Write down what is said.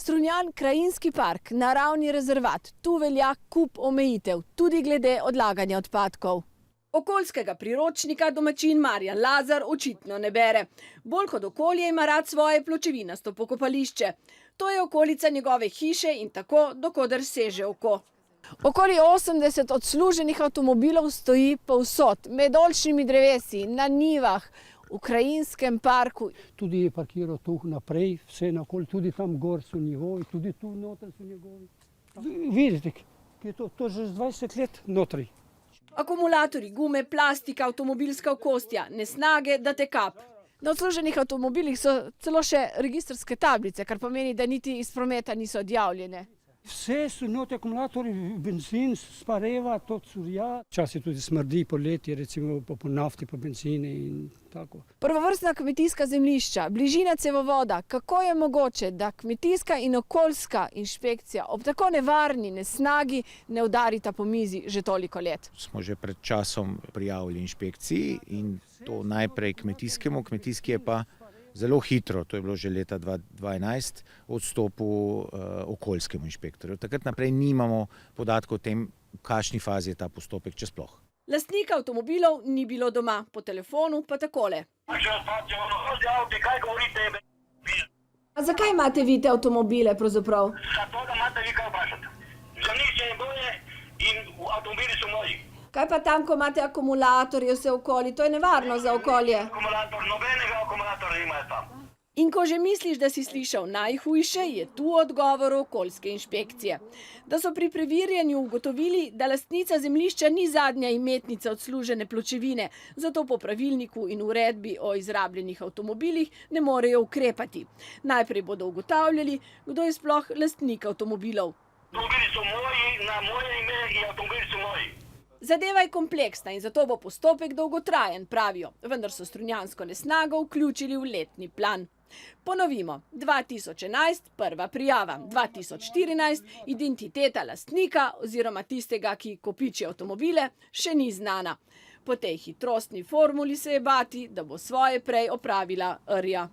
Strunjan krajinski park, naravni rezervat, tu velja kup omejitev, tudi glede odlaganja odpadkov. Okoljskega priročnika domačin Marjan Lazar očitno ne bere. Bolj kot okolje ima rad svoje pločevinasto pokopališče. To je okolica njegove hiše in tako, dokoder seže oko. Okoli 80 odsluženih avtomobilov stoji povsod, med oljčnimi drevesi, na njivah, v krajinskem parku. Tudi je parkiral tu naprej, vse naokoli, tudi tam gor so njegovi, tudi tu noter so njegovi. Vidite, je to že 20 let notri. Akumulatorji, gume, plastika, avtomobilska okostja, nesnage, da te kap. Na odsluženih avtomobilih so celo še registrske tablice, kar pomeni, da niti iz prometa niso odjavljene. Vse so noti akumulatorji, benzin, spareva, to curja. Včasih tudi smrdi poleti, recimo po nafti, po benzini in tako. Prvovrstna kmetijska zemljišča, bližina cevovoda, kako je mogoče, da kmetijska in okoljska inšpekcija ob tako nevarni nesnagi ne udarita po mizi že toliko let? Smo že pred časom prijavili inšpekciji in to najprej kmetijskemu, kmetijski je pa zelo hitro, to je bilo že leta 2011, odstopil okoljskemu inšpektorju. Takrat naprej nimamo podatkov o tem, v kakšni fazi je ta postopek, če sploh. Lastnika avtomobilov ni bilo doma, po telefonu pa takole. A zakaj imate vi te avtomobile pravzaprav? Zato, da imate vi kaj vprašati. Zemljišče je moje in avtomobili so moji. Kaj pa tam, ko imate akumulatorje vse okoli, to je nevarno za okolje? Akumulator, nobenega akumulatora nimajo tam. In ko že misliš, da si slišal najhujše, je tu odgovor okoljske inšpekcije. Da so pri preverjanju ugotovili, da lastnica zemljišča ni zadnja imetnica odslužene pločevine, zato po pravilniku in uredbi o izrabljenih avtomobilih ne morejo ukrepati. Najprej bodo ugotavljali, kdo je sploh lastnik avtomobilov. Avtomobili so moji, na moje ime in avtomobili so moji. Zadeva je kompleksna in zato bo postopek dolgotrajen, pravijo, vendar so strunjansko nesnago vključili v letni plan. Ponovimo, 2011 prva prijava, 2014 identiteta lastnika oziroma tistega, ki kopiči avtomobile, še ni znana. Po tej hitrostni formuli se je bati, da bo svoje prej opravila rja.